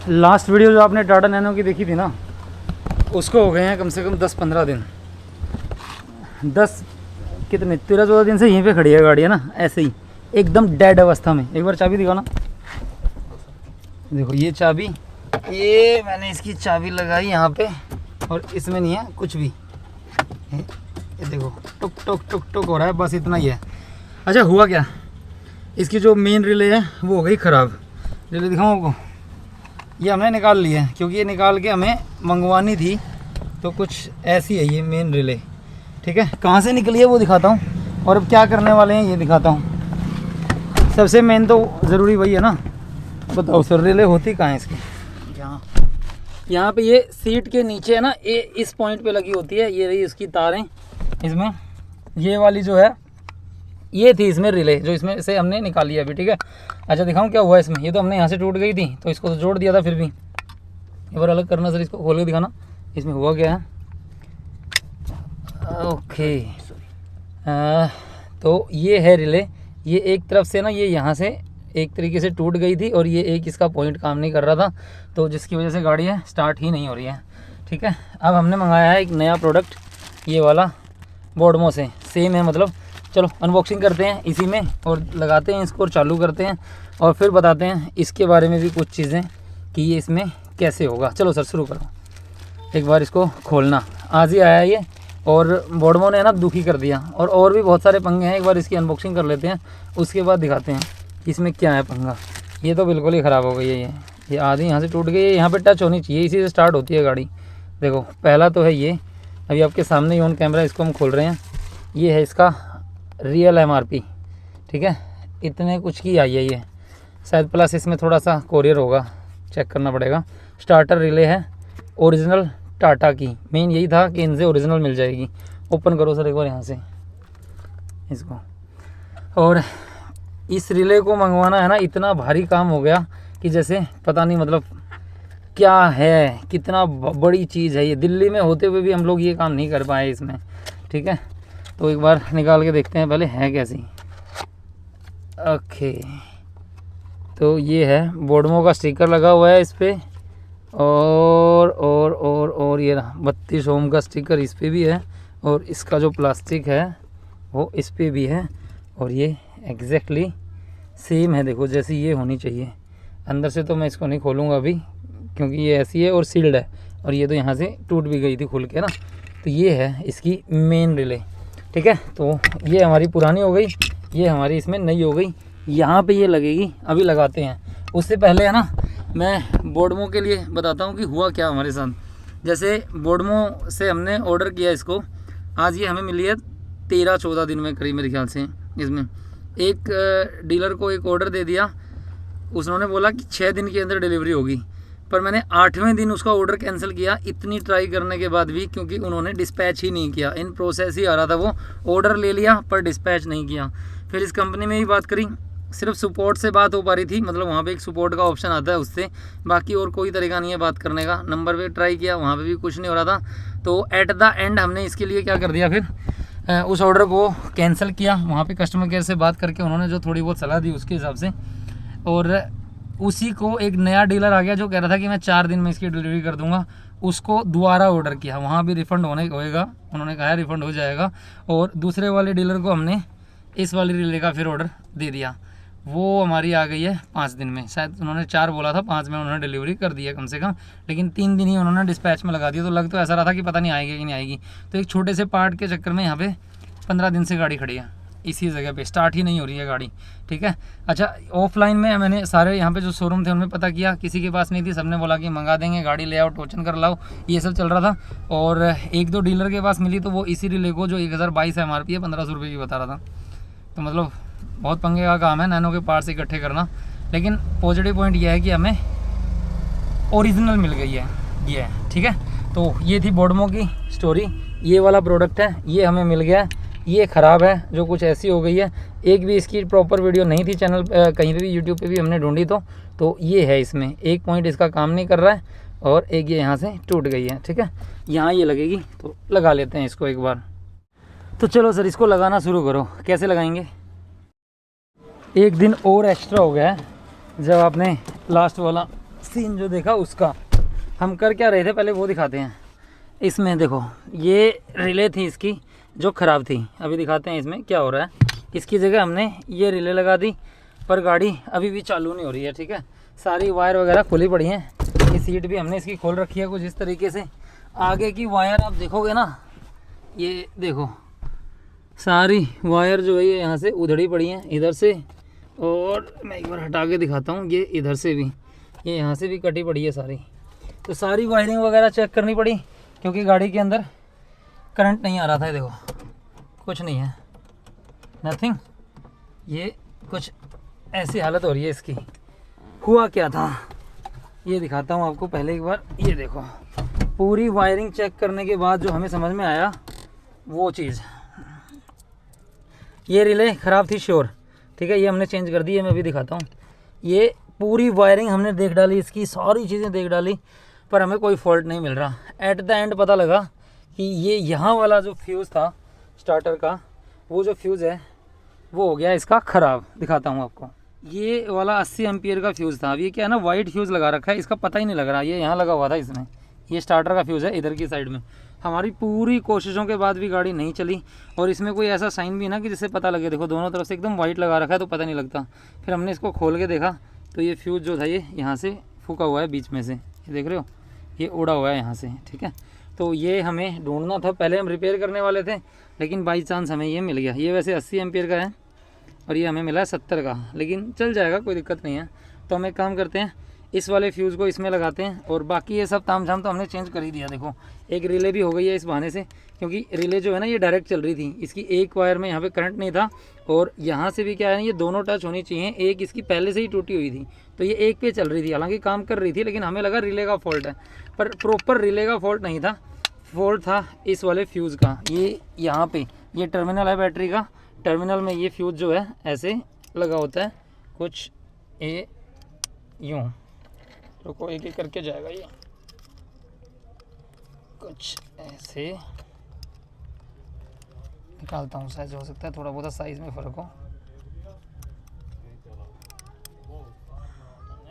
Last video जो आपने Tata nano की देखी थी ना, उसको हो गए हैं कम से कम 10-15 दिन। 10 कितने 13-14 दिन से यहीं पे खड़ी है गाड़ी, है ना, ऐसे ही एकदम डेड अवस्था में। एक बार चाबी दिखाओ ना। देखो ये चाबी, ये मैंने इसकी चाबी लगाई यहाँ पे और इसमें नहीं है कुछ भी। ये देखो टुक टुक टुक टुक हो रहा है, बस इतना ही है। अच्छा हुआ क्या, इसकी जो मेन रिले है वो हो गई ख़राब। रिले दिखाऊँ आपको, ये हमने निकाल ली है क्योंकि ये निकाल के हमें मंगवानी थी, तो कुछ ऐसी है ये मेन रिले। ठीक है, कहाँ से निकली है वो दिखाता हूँ और अब क्या करने वाले हैं ये दिखाता हूँ। सबसे मेन तो ज़रूरी वही है ना। बताओ सर, रिले होती कहाँ है इसकी? यहाँ पे ये सीट के नीचे है ना, ये इस पॉइंट पे लगी होती है। ये रही इसकी तारें इसमें, ये वाली जो है ये थी इसमें रिले, जो इसमें से हमने निकाली है अभी। ठीक है, अच्छा दिखाऊं क्या हुआ इसमें। ये तो हमने यहाँ से टूट गई थी तो इसको तो जोड़ दिया था, फिर भी एक बार अलग करना सर, इसको खोल के दिखाना इसमें हुआ क्या है। ओके, तो ये है रिले। ये एक तरफ से ना, ये यहाँ से एक तरीके से टूट गई थी और ये एक इसका पॉइंट काम नहीं कर रहा था, तो जिसकी वजह से गाड़ी है स्टार्ट ही नहीं हो रही है। ठीक है, अब हमने मंगाया है एक नया प्रोडक्ट, ये वाला बोडमो से सेम है मतलब। चलो अनबॉक्सिंग करते हैं इसी में और लगाते हैं इसको और चालू करते हैं और फिर बताते हैं इसके बारे में भी कुछ चीज़ें कि ये इसमें कैसे होगा। चलो सर शुरू करो, एक बार इसको खोलना। आज ही आया ये और बोडमो ने ना दुखी कर दिया, और भी बहुत सारे पंगे हैं। एक बार इसकी अनबॉक्सिंग कर लेते हैं, उसके बाद दिखाते हैं इसमें क्या है पंगा। ये तो बिल्कुल ही ख़राब हो गई है, ये आधी यहाँ से टूट गई है। यहाँ पे टच होनी चाहिए, इसी से स्टार्ट होती है गाड़ी। देखो पहला तो है ये, अभी आपके सामने ही ऑन कैमरा इसको हम खोल रहे हैं। ये है इसका रियल MRP। ठीक है, इतने कुछ की आई है ये शायद, प्लस इसमें थोड़ा सा कोरियर होगा, चेक करना पड़ेगा। स्टार्टर रिले है ओरिजिनल टाटा की, मेन यही था कि इनसे ओरिजिनल मिल जाएगी। ओपन करो सर एक बार यहाँ से इसको। और इस रिले को मंगवाना है ना, इतना भारी काम हो गया कि जैसे पता नहीं मतलब क्या है, कितना बड़ी चीज़ है ये। दिल्ली में होते हुए भी हम लोग ये काम नहीं कर पाए इसमें। ठीक है, तो एक बार निकाल के देखते हैं पहले है कैसी। ओके, तो ये है बोडमो का स्टिकर लगा हुआ है इस पर, और ये 32 ओम का स्टिकर इस पर भी है, और इसका जो प्लास्टिक है वो इस पर भी है, और ये एग्जैक्टली सेम है। देखो जैसी ये होनी चाहिए। अंदर से तो मैं इसको नहीं खोलूँगा अभी क्योंकि ये ऐसी है और सील्ड है, और ये तो यहाँ से टूट भी गई थी खुल के ना। तो ये है इसकी मेन रिले। ठीक है, तो ये हमारी पुरानी हो गई, ये हमारी इसमें नई हो गई। यहाँ पे ये लगेगी, अभी लगाते हैं। उससे पहले है ना, मैं बोडमो के लिए बताता हूँ कि हुआ क्या हमारे साथ। जैसे बोडमो से हमने ऑर्डर किया इसको, आज ये हमें मिली है 13-14 दिन में करीब मेरे ख्याल से। इसमें एक डीलर को एक ऑर्डर दे दिया, उसने बोला कि 6 दिन के अंदर डिलीवरी होगी, पर मैंने 8वें दिन उसका ऑर्डर कैंसिल किया इतनी ट्राई करने के बाद भी, क्योंकि उन्होंने डिस्पैच ही नहीं किया। इन प्रोसेस ही आ रहा था, वो ऑर्डर ले लिया पर डिस्पैच नहीं किया। फिर इस कंपनी में भी बात करी, सिर्फ सपोर्ट से बात हो पा रही थी, मतलब वहाँ पे एक सपोर्ट का ऑप्शन आता है उससे, बाकी और कोई तरीका नहीं है बात करने का। नंबर पे ट्राई किया, वहाँ पे भी कुछ नहीं हो रहा था। तो एट द एंड हमने इसके लिए क्या कर दिया, फिर उस ऑर्डर को कैंसिल किया। वहाँ पे कस्टमर केयर से बात करके उन्होंने जो थोड़ी बहुत सलाह दी उसके हिसाब से, और उसी को एक नया डीलर आ गया जो कह रहा था कि मैं 4 दिन में इसकी डिलीवरी कर दूंगा। उसको दोबारा ऑर्डर किया, वहाँ भी रिफ़ंड होएगा, उन्होंने कहा रिफ़ंड हो जाएगा। और दूसरे वाले डीलर को हमने इस वाली रिले का फिर ऑर्डर दे दिया, वो हमारी आ गई है 5 दिन में। शायद उन्होंने 4 बोला था, 5 में उन्होंने डिलीवरी कर दी है कम से कम, लेकिन 3 दिन ही उन्होंने डिस्पैच में लगा दिया। तो लग तो ऐसा रहा था कि पता नहीं आएगी कि नहीं आएगी। तो एक छोटे से पार्ट के चक्कर में यहाँ पे 15 दिन से गाड़ी खड़ी है इसी जगह पे, स्टार्ट ही नहीं हो रही है गाड़ी। ठीक है, अच्छा ऑफलाइन में मैंने सारे यहाँ पे जो शोरूम थे उनमें पता किया, किसी के पास नहीं थी, सबने बोला कि मंगा देंगे, गाड़ी ले आओ, टोचन कर लाओ, ये सब चल रहा था। और 1-2 डीलर के पास मिली, तो वो इसी रिले को जो 1022 MRP है 1500 रुपये की बता रहा था। तो मतलब बहुत पंगे का काम है नैनो के पार्ट्स इकट्ठे करना, लेकिन पॉजिटिव पॉइंट यह है कि हमें ओरिजिनल मिल गई है ये। ठीक है, तो ये थी बोडमो की स्टोरी। ये वाला प्रोडक्ट है, ये हमें मिल गया, ये ख़राब है जो कुछ ऐसी हो गई है। एक भी इसकी प्रॉपर वीडियो नहीं थी चैनल कहीं पे भी, यूट्यूब पे भी हमने ढूंढी तो ये है। इसमें एक पॉइंट इसका काम नहीं कर रहा है और एक ये यहाँ से टूट गई है। ठीक है, यहाँ ये लगेगी, तो लगा लेते हैं इसको एक बार। तो चलो सर इसको लगाना शुरू करो। कैसे लगाएंगे? एक दिन और एक्स्ट्रा हो गया है, जब आपने लास्ट वाला सीन जो देखा उसका। हम कर क्या रहे थे पहले वो दिखाते हैं। इसमें देखो ये रिले थी इसकी जो ख़राब थी, अभी दिखाते हैं इसमें क्या हो रहा है। इसकी जगह हमने ये रिले लगा दी, पर गाड़ी अभी भी चालू नहीं हो रही है। ठीक है, सारी वायर वगैरह खुली पड़ी हैं। ये सीट भी हमने इसकी खोल रखी है कुछ इस तरीके से। आगे की वायर आप देखोगे ना, ये देखो सारी वायर जो है ये यहाँ से उधड़ी पड़ी हैं इधर से, और मैं एक बार हटा के दिखाता हूँ, ये इधर से भी, ये यहाँ से भी कटी पड़ी है सारी। तो सारी वायरिंग वगैरह चेक करनी पड़ी क्योंकि गाड़ी के अंदर करंट नहीं आ रहा था। ये देखो कुछ नहीं है, नथिंग। ये कुछ ऐसी हालत हो रही है इसकी। हुआ क्या था ये दिखाता हूँ आपको पहले एक बार। ये देखो पूरी वायरिंग चेक करने के बाद जो हमें समझ में आया वो चीज़, ये रिले ख़राब थी श्योर। ठीक है, ये हमने चेंज कर दी है, मैं अभी दिखाता हूँ। ये पूरी वायरिंग हमने देख डाली, इसकी सारी चीज़ें देख डाली, पर हमें कोई फॉल्ट नहीं मिल रहा। एट द एंड पता लगा कि ये यहाँ वाला जो फ्यूज़ था स्टार्टर का, वो जो फ्यूज़ है वो हो गया इसका ख़राब। दिखाता हूँ आपको, ये वाला 80 एम्पियर का फ्यूज़ था। अब ये क्या है ना, वाइट फ्यूज़ लगा रखा है, इसका पता ही नहीं लग रहा। ये यहाँ लगा हुआ था इसमें, ये स्टार्टर का फ्यूज़ है इधर की साइड में। हमारी पूरी कोशिशों के बाद भी गाड़ी नहीं चली, और इसमें कोई ऐसा साइन भी ना कि जिससे पता लगे। देखो दोनों तरफ से एकदम वाइट लगा रखा है तो पता नहीं लगता। फिर हमने इसको खोल के देखा तो ये फ्यूज़ जो था ये यहाँ से फूका हुआ है बीच में से, ये देख रहे हो, ये उड़ा हुआ है यहाँ से। ठीक है, तो ये हमें ढूंढना था। पहले हम रिपेयर करने वाले थे, लेकिन बाई चांस हमें ये मिल गया। ये वैसे 80 एम्पियर का है और ये हमें मिला है 70 का, लेकिन चल जाएगा, कोई दिक्कत नहीं है। तो हम एक काम करते हैं, इस वाले फ्यूज़ को इसमें लगाते हैं, और बाकी ये सब ताम झाम तो हमने चेंज कर ही दिया। देखो एक रिले भी हो गई है इस बहाने से, क्योंकि रिले जो है ना ये डायरेक्ट चल रही थी, इसकी एक वायर में यहाँ पे करंट नहीं था, और यहाँ से भी क्या है, ये दोनों टच होनी चाहिए। एक इसकी पहले से ही टूटी हुई थी, तो ये एक पे चल रही थी, हालांकि काम कर रही थी, लेकिन हमें लगा रिले का फॉल्ट है, पर प्रॉपर रिले का फॉल्ट नहीं था। फॉल्ट था इस वाले फ्यूज़ का। ये यहाँ पे ये टर्मिनल है बैटरी का, टर्मिनल में ये फ्यूज़ जो है ऐसे लगा होता है कुछ ये यूँ। रुको एक एक करके जाएगा ये, कुछ ऐसे निकालता हूँ, साइज हो सकता है थोड़ा बहुत साइज में फ़र्क हो।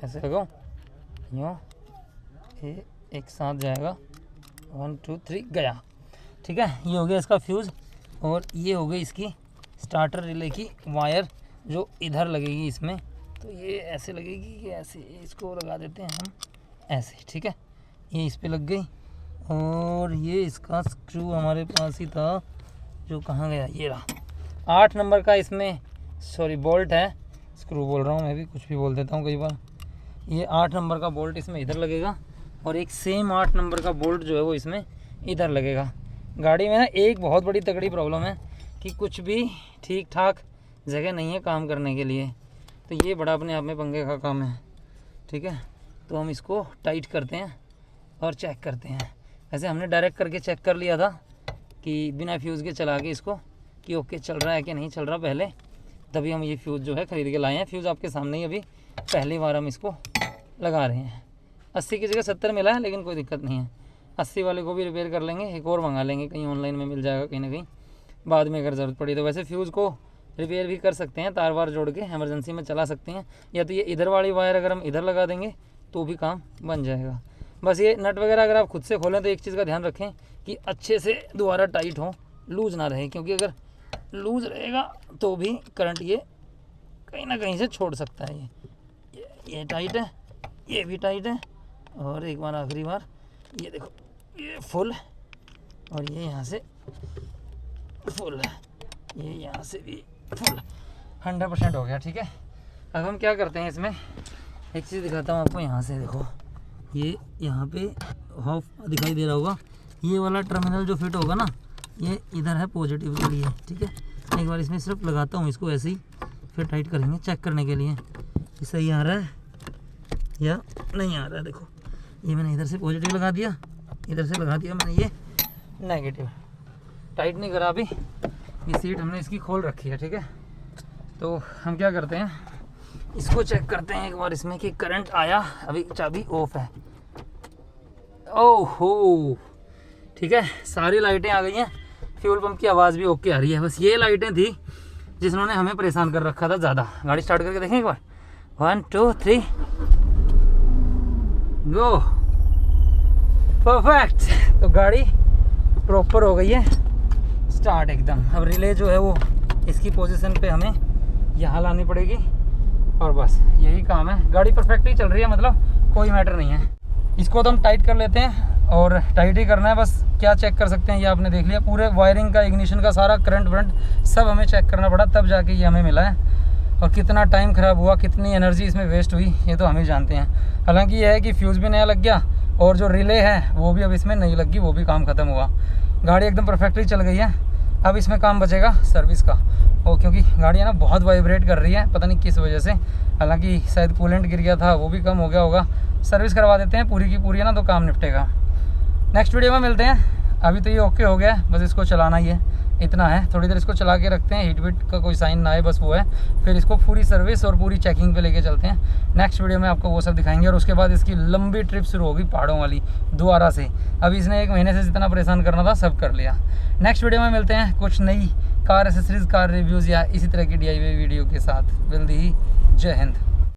ऐसे लगाओ यूँ, ये एक साथ जाएगा, 1 2 3 गया। ठीक है, ये हो गया इसका फ्यूज़, और ये हो गई इसकी स्टार्टर रिले की वायर जो इधर लगेगी इसमें। तो ये ऐसे लगेगी कि ऐसे, इसको लगा देते हैं हम ऐसे। ठीक है, ये इस पे लग गई, और ये इसका स्क्रू हमारे पास ही था जो कहाँ गया, ये रहा 8 नंबर का। इसमें सॉरी बोल्ट है, स्क्रू बोल रहा हूँ मैं भी, कुछ भी बोल देता हूँ कई बार। ये 8 नंबर का बोल्ट इसमें इधर लगेगा, और एक सेम 8 नंबर का बोल्ट जो है वो इसमें इधर लगेगा। गाड़ी में ना एक बहुत बड़ी तगड़ी प्रॉब्लम है कि कुछ भी ठीक ठाक जगह नहीं है काम करने के लिए, तो ये बड़ा अपने आप में पंगे का काम है। ठीक है, तो हम इसको टाइट करते हैं और चेक करते हैं। वैसे हमने डायरेक्ट करके चेक कर लिया था कि बिना फ्यूज़ के चला के इसको कि ओके चल रहा है कि नहीं चल रहा पहले, तभी हम ये फ्यूज़ जो है ख़रीद के लाए हैं। फ्यूज़ आपके सामने ही अभी पहली बार हम इसको लगा रहे हैं। 80 की जगह 70 मिला है, लेकिन कोई दिक्कत नहीं है। 80 वाले को भी रिपेयर कर लेंगे, एक और मंगा लेंगे, कहीं ऑनलाइन में मिल जाएगा कहीं ना कहीं, बाद में अगर ज़रूरत पड़ी तो। वैसे फ्यूज़ को रिपेयर भी कर सकते हैं, तार वार जोड़ के इमरजेंसी में चला सकते हैं, या तो ये इधर वाली वायर अगर हम इधर लगा देंगे तो भी काम बन जाएगा। बस ये नट वगैरह अगर आप खुद से खोलें तो एक चीज़ का ध्यान रखें कि अच्छे से दोबारा टाइट हो, लूज़ ना रहे, क्योंकि अगर लूज़ रहेगा तो भी करंट ये कहीं ना कहीं से छोड़ सकता है। ये टाइट है, ये भी टाइट है, और एक बार आखिरी बार ये देखो ये फुल, और ये यहाँ से फुल है, ये यहाँ से भी फुल, 100% हो गया। ठीक है, अब हम क्या करते हैं, इसमें एक चीज़ दिखाता हूँ आपको। यहाँ से देखो, ये यहाँ पे हाफ दिखाई दे रहा होगा, ये वाला टर्मिनल जो फिट होगा ना, ये इधर है पॉजिटिव के लिए। ठीक है, एक बार इसमें सिर्फ लगाता हूँ इसको ऐसे ही, फिर टाइट करेंगे चेक करने के लिए कि सही आ रहा है या नहीं आ रहा है। देखो ये मैंने इधर से पॉजिटिव लगा दिया, इधर से लगा दिया मैंने ये नेगेटिव। टाइट नहीं करा अभी, ये सीट हमने इसकी खोल रखी है। ठीक है, तो हम क्या करते हैं, इसको चेक करते हैं एक बार इसमें कि करंट आया। अभी चाबी ऑफ है, ओहो ठीक है, सारी लाइटें आ गई हैं, फ्यूल पंप की आवाज़ भी ओके आ रही है। बस ये लाइटें थी जिन्होंने हमें परेशान कर रखा था ज़्यादा। गाड़ी स्टार्ट करके देखें एक बार, 1 2 3, गो, परफेक्ट। तो गाड़ी प्रॉपर हो गई है स्टार्ट एकदम। अब रिले जो है वो इसकी पोजीशन पे हमें यहाँ लानी पड़ेगी और बस यही काम है। गाड़ी परफेक्टली चल रही है, मतलब कोई मैटर नहीं है। इसको तो हम टाइट कर लेते हैं और टाइट ही करना है बस। क्या चेक कर सकते हैं, ये आपने देख लिया पूरे वायरिंग का, इग्निशन का सारा करंट वरंट सब हमें चेक करना पड़ा, तब जाके ये हमें मिला है। और कितना टाइम ख़राब हुआ, कितनी एनर्जी इसमें वेस्ट हुई, ये तो हम ही जानते हैं। हालांकि ये है कि फ्यूज़ भी नया लग गया और जो रिले है वो भी अब इसमें नहीं लगी, वो भी काम ख़त्म हुआ। गाड़ी एकदम परफेक्टली चल गई है। अब इसमें काम बचेगा सर्विस का, और क्योंकि गाड़ी है ना बहुत वाइब्रेट कर रही है, पता नहीं किस वजह से। हालांकि शायद कूलेंट गिर गया था, वो भी कम हो गया होगा। सर्विस करवा देते हैं पूरी की पूरी है ना, तो काम निपटेगा। नेक्स्ट वीडियो में मिलते हैं। अभी तो ये ओके हो गया है, बस इसको चलाना ही है, इतना है। थोड़ी देर इसको चला के रखते हैं, हीट वीट का कोई साइन ना आए, बस वो है। फिर इसको पूरी सर्विस और पूरी चेकिंग पे लेके चलते हैं। नेक्स्ट वीडियो में आपको वो सब दिखाएंगे और उसके बाद इसकी लंबी ट्रिप शुरू होगी पहाड़ों वाली दोबारा से। अभी इसने 1 महीने से जितना परेशान करना था सब कर लिया। नेक्स्ट वीडियो में मिलते हैं कुछ नई कार एसेसरीज, कार रिव्यूज़ या इसी तरह की DIY वीडियो के साथ। जल्दी ही, जय हिंद।